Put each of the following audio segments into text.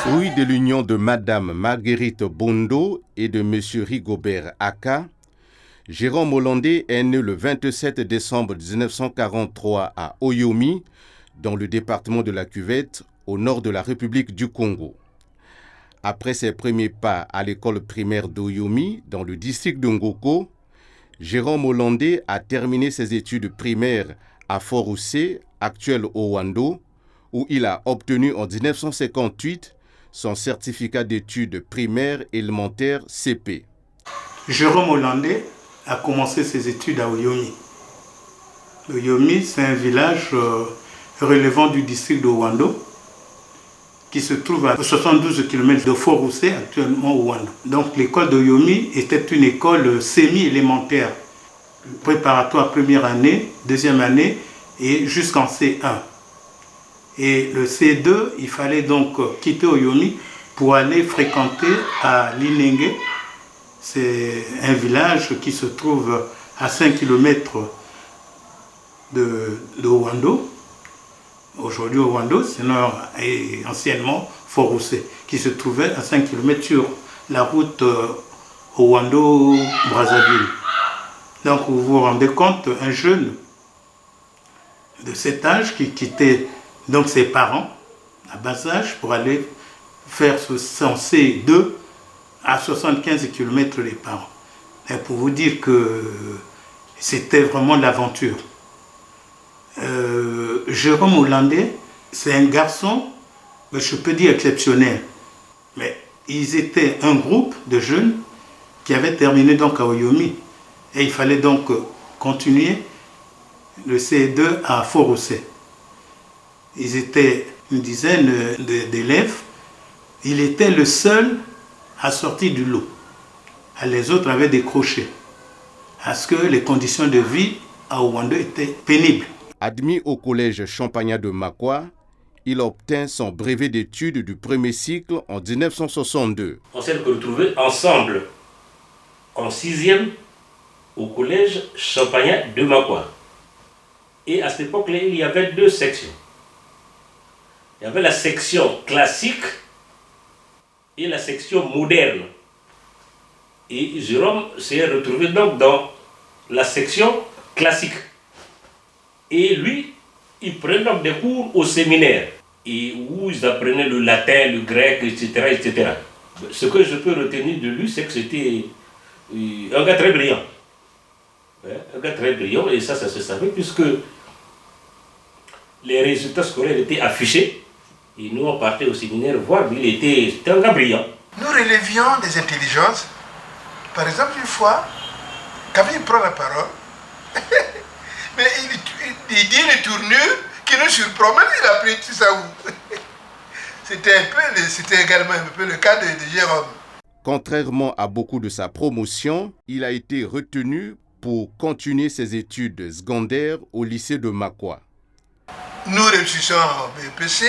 Fruit de l'union de Madame Marguerite Bondo et de Monsieur Rigobert Aka, Jérôme Hollandais est né le 27 décembre 1943 à Oyomi, dans le département de la Cuvette, au nord de la République du Congo. Après ses premiers pas à l'école primaire d'Oyomi, dans le district de Ngoko, Jérôme Hollandais a terminé ses études primaires à Fort-Roussé, actuel Owando, où il a obtenu en 1958 son certificat d'études primaires élémentaires CP. Jérôme Hollandais a commencé ses études à Oyomi. Oyomi, c'est un village relevant du district de Owando, qui se trouve à 72 km de Fort-Roussé, actuellement Owando. Donc l'école d'Oyomi était une école semi-élémentaire, préparatoire première année, deuxième année et jusqu'en C1. Et le C2, il fallait donc quitter Oyomi pour aller fréquenter à Linenge. C'est un village qui se trouve à 5 km de Owando. Aujourd'hui Owando, sinon et anciennement Fort-Roussé, qui se trouvait à 5 km sur la route Owando-Brazzaville. Donc vous vous rendez compte, un jeune de cet âge qui quittait donc ses parents à bas âge pour aller faire son C2 à 75 km des parents. Et pour vous dire que c'était vraiment l'aventure. Jérôme Hollandais, c'est un garçon, je peux dire exceptionnel. Mais ils étaient un groupe de jeunes qui avaient terminé donc à Oyomi. Et il fallait donc continuer le C2 à Fort-Roussé. Ils étaient une dizaine d'élèves. Il était le seul à sortir du lot. Les autres avaient décroché. Parce que les conditions de vie à Owando étaient pénibles. Admis au collège Champagnat de Makwa, il obtint son brevet d'études du premier cycle en 1962. On s'est retrouvés ensemble en 6e au collège Champagnat de Makwa. Et à cette époque-là, il y avait deux sections. Il y avait la section classique et la section moderne. Et Jérôme s'est retrouvé donc dans la section classique. Et lui, il prenait donc des cours au séminaire, et où ils apprenaient le latin, le grec, etc., etc. Ce que je peux retenir de lui, c'est que c'était un gars très brillant. Un gars très brillant, et ça se savait, puisque les résultats scolaires étaient affichés. Et nous, on partait au séminaire voir, c'était un gars brillant. Nous relevions des intelligences. Par exemple, une fois, quand il prend la parole, mais il dit une tournure qui nous surprend. Même il a pris tout ça où. C'était également un peu le cas de Jérôme. Contrairement à beaucoup de sa promotion, il a été retenu pour continuer ses études secondaires au lycée de Makwa. Nous réussissons au BPC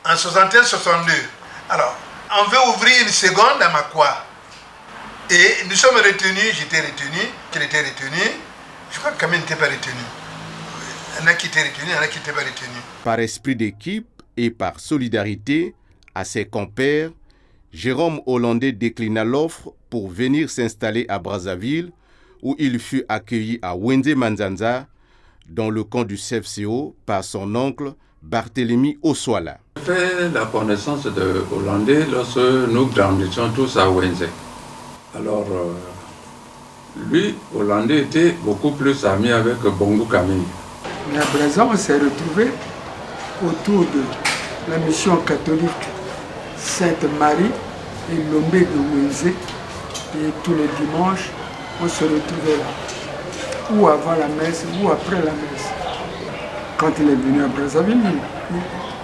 en 61-62. Alors, on veut ouvrir une seconde à Makwa. Et nous sommes retenus, j'étais retenu, qu'il était retenu. Je crois que Kamel n'était pas retenu. Il y en a qui étaient retenus, il y en a qui n'étaient pas retenus. Par esprit d'équipe et par solidarité à ses compères, Jérôme Hollandais déclina l'offre pour venir s'installer à Brazzaville, où il fut accueilli à Wende Manzanza, dans le camp du CFCO, par son oncle Barthélemy Oswala. J'ai fait la connaissance de Hollandais lorsque nous grandissions tous à Wende. Alors, lui, Hollandais, était beaucoup plus ami avec Bongo Kamini. Mais à Brazzaville, on s'est retrouvés autour de la mission catholique Sainte-Marie et Lombé de Wenzé. Et tous les dimanches, on se retrouvait là, ou avant la messe, ou après la messe. Quand il est venu à Brazzaville,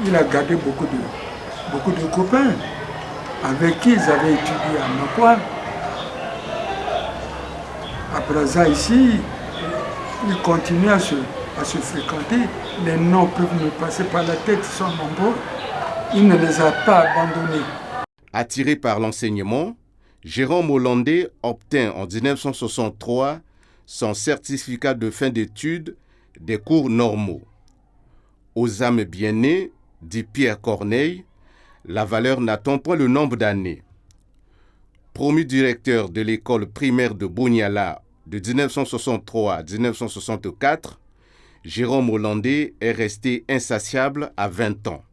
il a gardé beaucoup de copains avec qui ils avaient étudié à Makwa. À Brazzaville, ici, ils continuent à se fréquenter. Les noms peuvent me passer par la tête, ils sont nombreux. Il ne les a pas abandonnés. Attiré par l'enseignement, Jérôme Hollandais obtint en 1963 son certificat de fin d'études des cours normaux. Aux âmes bien-nées, dit Pierre Corneille, la valeur n'attend pas le nombre d'années. Promu directeur de l'école primaire de Boniala de 1963 à 1964, Jérôme Hollandais est resté insatiable à 20 ans.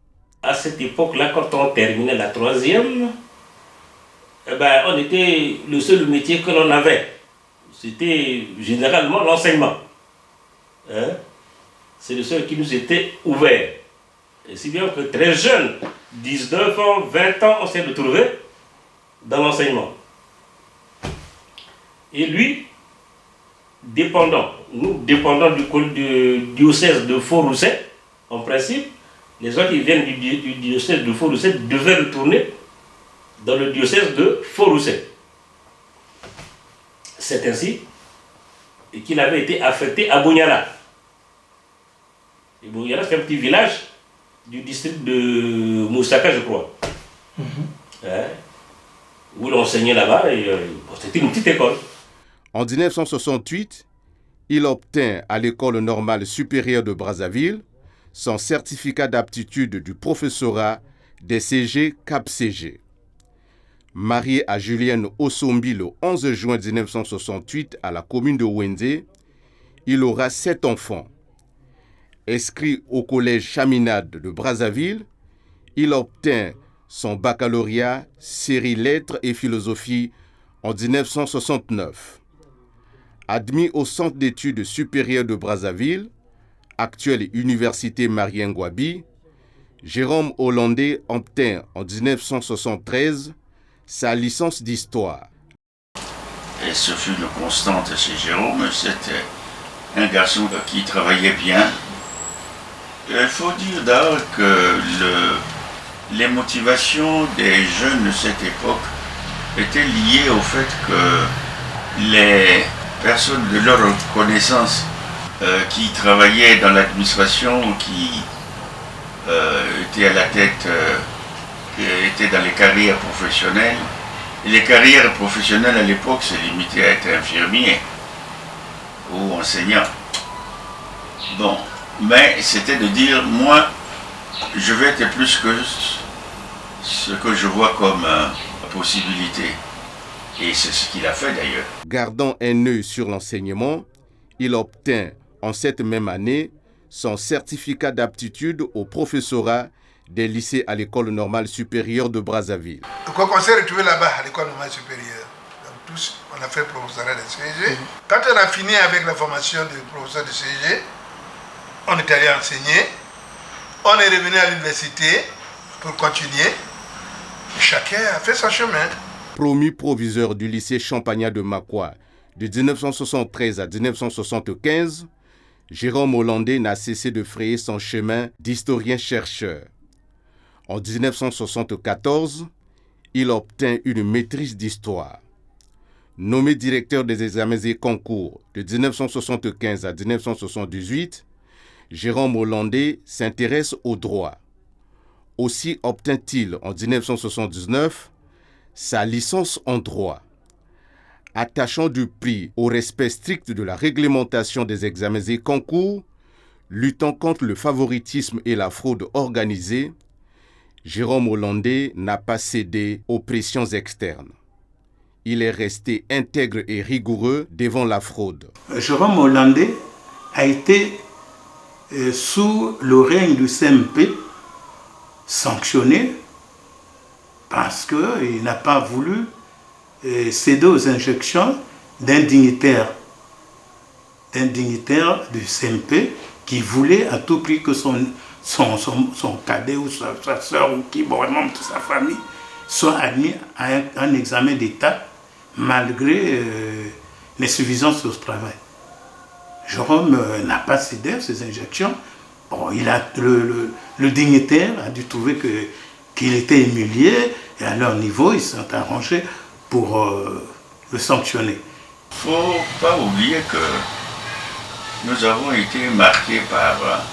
À cette époque-là, quand on terminait la troisième, on était le seul métier que l'on avait. C'était généralement l'enseignement. C'est le seul qui nous était ouvert. Et si bien que très jeune, 19 ans, 20 ans, on s'est retrouvé dans l'enseignement. Et lui, nous dépendant du diocèse de Fort-Rousset, en principe, les gens qui viennent du diocèse de Fort-Rousset devaient retourner dans le diocèse de Fort-Rousset. C'est ainsi qu'il avait été affecté à Boniala. Et Boniala, c'est un petit village du district de Moussaka, je crois. Où il enseignait là-bas, et c'était une petite école. En 1968, il obtint à l'École normale supérieure de Brazzaville son certificat d'aptitude du professorat des CG Cap-CG. Marié à Julienne Osombi le 11 juin 1968 à la commune de Wenzé, il aura 7 enfants. Inscrit au collège Chaminade de Brazzaville, il obtint son baccalauréat série lettres et philosophie en 1969. Admis au Centre d'études supérieures de Brazzaville, actuelle Université Marien-Ngouabi, Jérôme Hollandais obtint en 1973 sa licence d'histoire. Et ce fut une constante chez Jérôme, c'était un garçon qui travaillait bien. Il faut dire d'ailleurs que les motivations des jeunes de cette époque étaient liées au fait que les personnes de leur connaissance qui travaillaient dans l'administration, qui étaient à la tête, étaient dans les carrières professionnelles. Et les carrières professionnelles à l'époque se limitaient à être infirmier ou enseignant. Bon, mais c'était de dire, moi, je vais être plus que ce que je vois comme possibilité. Et c'est ce qu'il a fait d'ailleurs. Gardant un œil sur l'enseignement, il obtint en cette même année son certificat d'aptitude au professorat des lycées à l'École normale supérieure de Brazzaville. Quand on s'est retrouvé là-bas à l'École normale supérieure, donc tous, on a fait le professorat de CG. Quand on a fini avec la formation de professeur de CG, on est allé enseigner, on est revenu à l'université pour continuer. Chacun a fait son chemin. Promu proviseur du lycée Champagnat de Makwa de 1973 à 1975, Jérôme Hollandais n'a cessé de frayer son chemin d'historien-chercheur. En 1974, il obtint une maîtrise d'histoire. Nommé directeur des examens et concours de 1975 à 1978, Jérôme Hollandais s'intéresse au droit. Aussi obtint-il en 1979 sa licence en droit. Attachant du prix au respect strict de la réglementation des examens et concours, luttant contre le favoritisme et la fraude organisée, Jérôme Hollandais n'a pas cédé aux pressions externes. Il est resté intègre et rigoureux devant la fraude. Jérôme Hollandais a été sous le règne du CMP sanctionné parce qu'il n'a pas voulu céder aux injections d'un dignitaire du CMP qui voulait à tout prix que son cadet ou sa soeur ou qui, membre de sa famille, soit admis à un examen d'État malgré l'insuffisance au travail. Jérôme n'a pas cédé à ces injections. Bon, le dignitaire a dû trouver qu'il était humilié et à leur niveau, ils se sont arrangés pour le sanctionner. Il ne faut pas oublier que nous avons été marqués par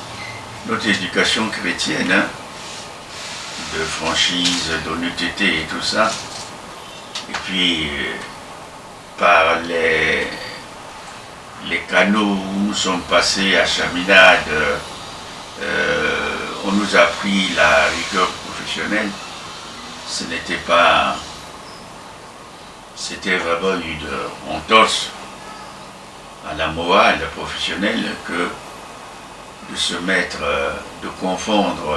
notre éducation chrétienne, de franchise, d'honnêteté et tout ça. Et puis par les canaux où nous sommes passés à Chaminade, on nous a appris la rigueur professionnelle. Ce n'était pas... C'était vraiment une entorse à la morale professionnelle que de se mettre, de confondre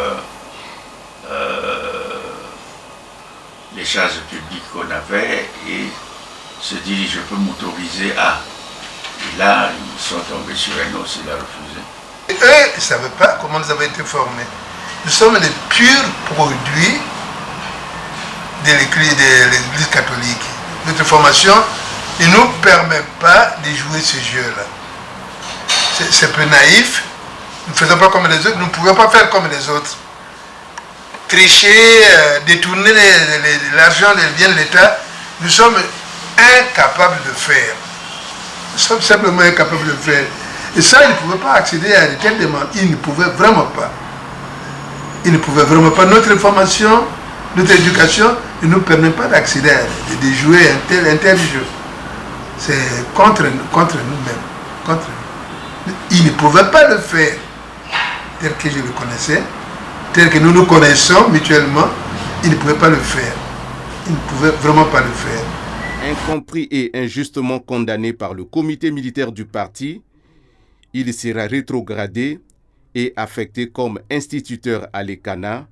les charges publiques qu'on avait et se dire je peux m'autoriser à. Et là, ils sont tombés sur un os et l'ont refusé. Et eux, ils ne savaient pas comment nous avons été formés. Nous sommes les purs produits de l'Église catholique. Notre formation ne nous permet pas de jouer ce jeu-là. C'est un peu naïf. Nous ne faisons pas comme les autres, nous ne pouvons pas faire comme les autres. Tricher, détourner l'argent des biens de l'État, nous sommes incapables de faire. Nous sommes simplement incapables de faire. Et ça, ils ne pouvaient pas accéder à de telles demandes. Ils ne pouvaient vraiment pas. Ils ne pouvaient vraiment pas. Notre formation, notre éducation ne nous permet pas d'accéder à de jouer un tel jeu. C'est contre nous-mêmes. Contre nous. Ils ne pouvaient pas le faire tel que je le connaissais, tel que nous nous connaissons mutuellement. Ils ne pouvaient pas le faire. Ils ne pouvaient vraiment pas le faire. Incompris et injustement condamné par le comité militaire du parti, il sera rétrogradé et affecté comme instituteur à l'ECANA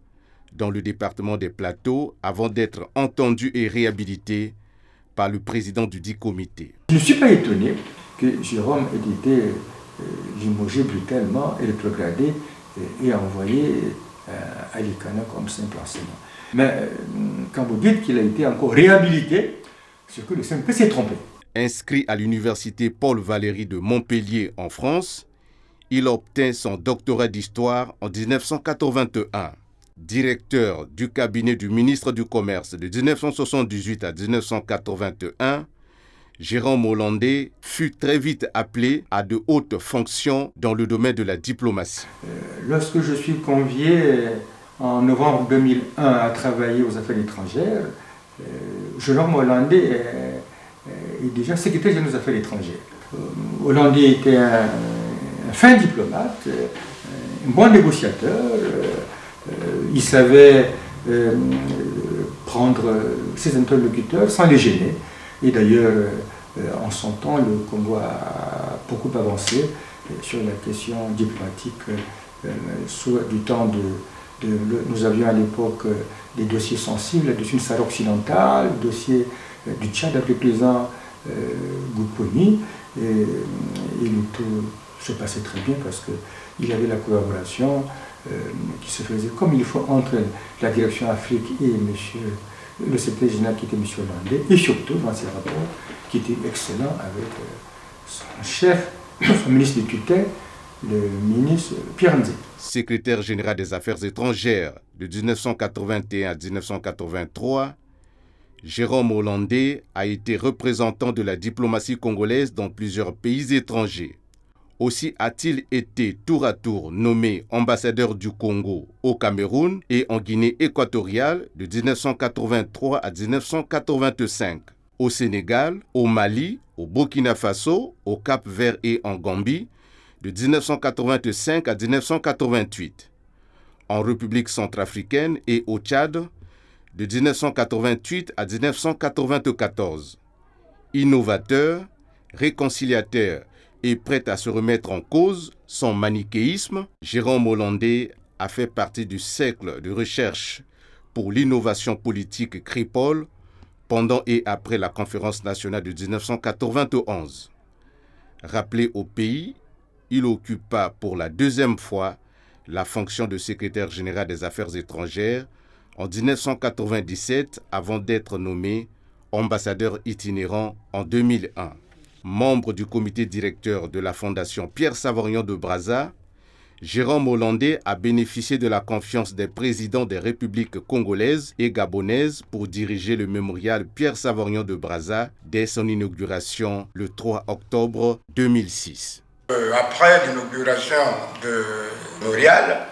dans le département des Plateaux avant d'être entendu et réhabilité par le président du dit comité. Je ne suis pas étonné que Jérôme ait été limogé brutalement et rétrogradé et envoyé à l'ECANA comme simple enseignant. Mais quand vous dites qu'il a été encore réhabilité, c'est que le CMP s'est trompé. Inscrit à l'université Paul Valéry de Montpellier en France, il obtint son doctorat d'histoire en 1981. Directeur du cabinet du ministre du Commerce de 1978 à 1981, Jérôme Hollandais fut très vite appelé à de hautes fonctions dans le domaine de la diplomatie. Lorsque je suis convié en novembre 2001 à travailler aux affaires étrangères, Jérôme Hollandais est déjà secrétaire général des affaires étrangères. Hollandais était un fin diplomate, un bon négociateur. Il savait prendre ses interlocuteurs sans les gêner. Et d'ailleurs, en son temps, le Congo a beaucoup avancé sur la question diplomatique. Du temps nous avions à l'époque des dossiers sensibles, le dossier du Sahara occidental, le dossier du Tchad avec le président Gouponi. Et tout se passait très bien parce qu'il y avait la collaboration qui se faisait comme il faut entre la direction Afrique et le secrétaire général qui était M. Hollandais, et surtout dans ses rapports qui étaient excellents avec son chef, son ministre de tutelle, le ministre Pierre Nzé. Secrétaire général des Affaires étrangères de 1981 à 1983, Jérôme Hollandais a été représentant de la diplomatie congolaise dans plusieurs pays étrangers. Aussi a-t-il été tour à tour nommé ambassadeur du Congo au Cameroun et en Guinée équatoriale de 1983 à 1985, au Sénégal, au Mali, au Burkina Faso, au Cap-Vert et en Gambie de 1985 à 1988, en République centrafricaine et au Tchad de 1988 à 1994. Innovateur, réconciliateur et prêt à se remettre en cause son manichéisme, Jérôme Hollandais a fait partie du cercle de recherche pour l'innovation politique CRIPOL pendant et après la conférence nationale de 1991. Rappelé au pays, il occupa pour la deuxième fois la fonction de secrétaire général des Affaires étrangères en 1997 avant d'être nommé ambassadeur itinérant en 2001. Membre du comité directeur de la Fondation Pierre Savorian de Brazza, Jérôme Hollandais a bénéficié de la confiance des présidents des républiques congolaises et gabonaises pour diriger le mémorial Pierre Savorian de Brazza dès son inauguration le 3 octobre 2006. Après l'inauguration de mémorial,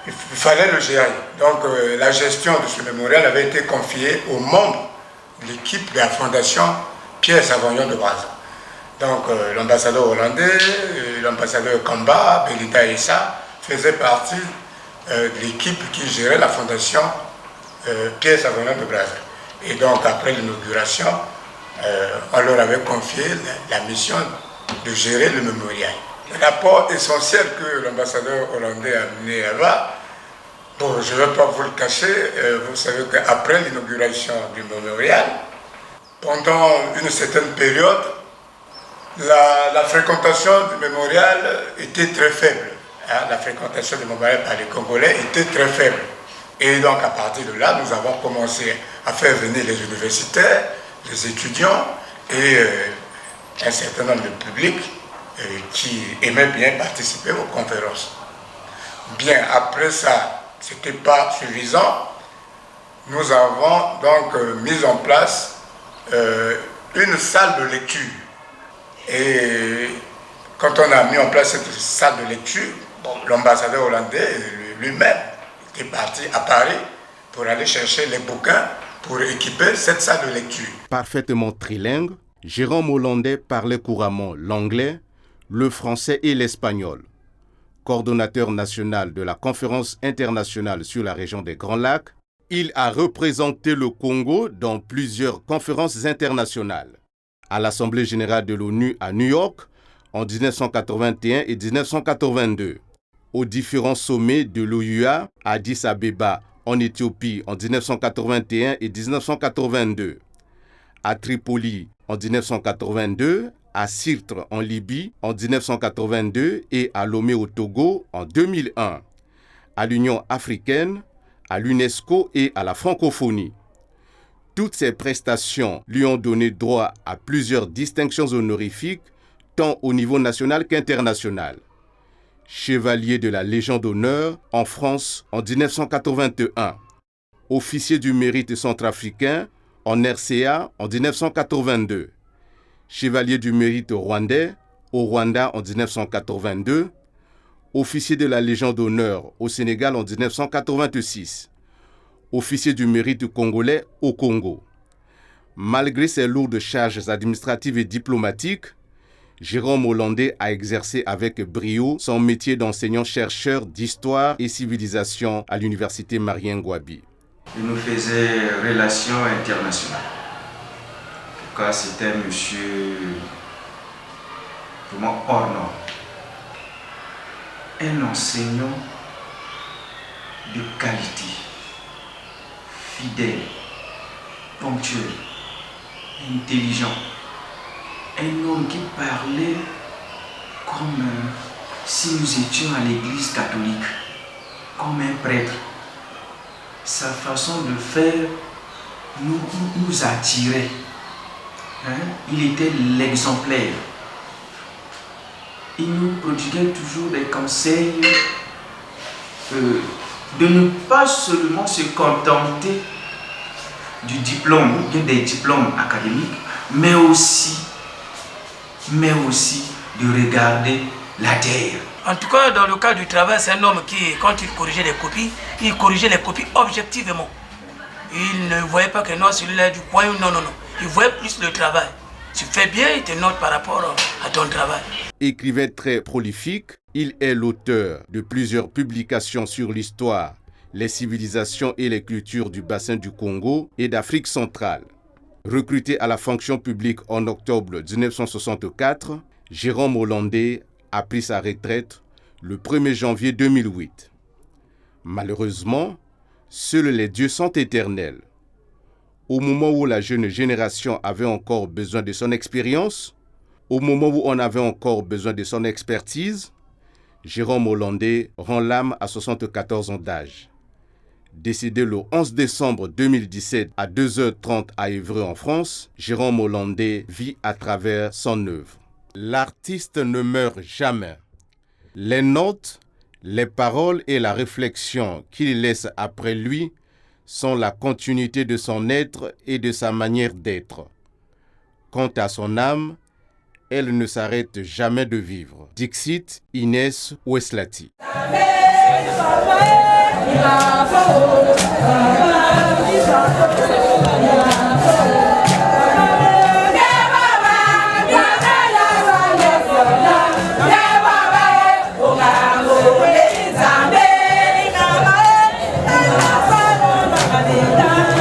il fallait le gérer. Donc la gestion de ce mémorial avait été confiée aux membres l'équipe de la fondation Pierre Savagnon de Brazza. Donc l'ambassadeur hollandais, l'ambassadeur Kamba, Belida Issa faisaient partie de l'équipe qui gérait la fondation Pierre Savagnon de Brazza. Et donc après l'inauguration, on leur avait confié la mission de gérer le mémorial. L'apport essentiel que l'ambassadeur hollandais a amené là-bas, bon, je ne vais pas vous le cacher, vous savez qu'après l'inauguration du mémorial, pendant une certaine période, la fréquentation du mémorial était très faible. Hein, la fréquentation du mémorial par les Congolais était très faible. Et donc à partir de là, nous avons commencé à faire venir les universitaires, les étudiants et un certain nombre de publics qui aimaient bien participer aux conférences. Bien, après ça, ce n'était pas suffisant. Nous avons donc mis en place une salle de lecture. Et quand on a mis en place cette salle de lecture, bon, l'ambassadeur hollandais lui-même était parti à Paris pour aller chercher les bouquins pour équiper cette salle de lecture. Parfaitement trilingue, Jérôme Hollandais parlait couramment l'anglais, le français et l'espagnol. Coordonnateur national de la Conférence internationale sur la région des Grands Lacs, il a représenté le Congo dans plusieurs conférences internationales. À l'Assemblée générale de l'ONU à New York en 1981 et 1982, aux différents sommets de l'OUA à Addis Abeba en Éthiopie en 1981 et 1982, à Tripoli en 1982, à Sirte en Libye en 1982 et à Lomé au Togo en 2001, à l'Union africaine, à l'UNESCO et à la francophonie. Toutes ces prestations lui ont donné droit à plusieurs distinctions honorifiques, tant au niveau national qu'international. Chevalier de la Légion d'honneur en France en 1981, officier du mérite centrafricain en RCA en 1982, chevalier du mérite rwandais au Rwanda en 1982, officier de la Légion d'honneur au Sénégal en 1986, officier du mérite congolais au Congo. Malgré ses lourdes charges administratives et diplomatiques, Jérôme Hollandais a exercé avec brio son métier d'enseignant-chercheur d'histoire et civilisation à l'université Marien Ngouabi. Il nous faisait relations internationales. En tout cas, c'était un monsieur vraiment hors norme. Un enseignant de qualité, fidèle, ponctuel, intelligent. Un homme qui parlait comme si nous étions à l'église catholique, comme un prêtre. Sa façon de faire nous attirait. Hein? Il était l'exemplaire. Il nous prodiguait toujours des conseils de ne pas seulement se contenter du diplôme, ou bien des diplômes académiques, mais aussi de regarder la terre. En tout cas, dans le cas du travail, c'est un homme qui, quand il corrigeait les copies objectivement. Il ne voyait pas que non, celui-là est du coin, non. Il voyait plus le travail. Tu fais bien, il te note par rapport à ton travail. Écrivain très prolifique, il est l'auteur de plusieurs publications sur l'histoire, les civilisations et les cultures du bassin du Congo et d'Afrique centrale. Recruté à la fonction publique en octobre 1964, Jérôme Hollandais a pris sa retraite le 1er janvier 2008. Malheureusement, seuls les dieux sont éternels. Au moment où la jeune génération avait encore besoin de son expérience, au moment où on avait encore besoin de son expertise, Jérôme Hollandais rend l'âme à 74 ans d'âge. Décédé le 11 décembre 2017 à 2h30 à Évreux en France, Jérôme Hollandais vit à travers son œuvre. L'artiste ne meurt jamais. Les notes, les paroles et la réflexion qu'il laisse après lui sont la continuité de son être et de sa manière d'être. Quant à son âme, elle ne s'arrête jamais de vivre. Dixit Inès Oueslati. Bravo, bravo, bravo, bravo. Thank you.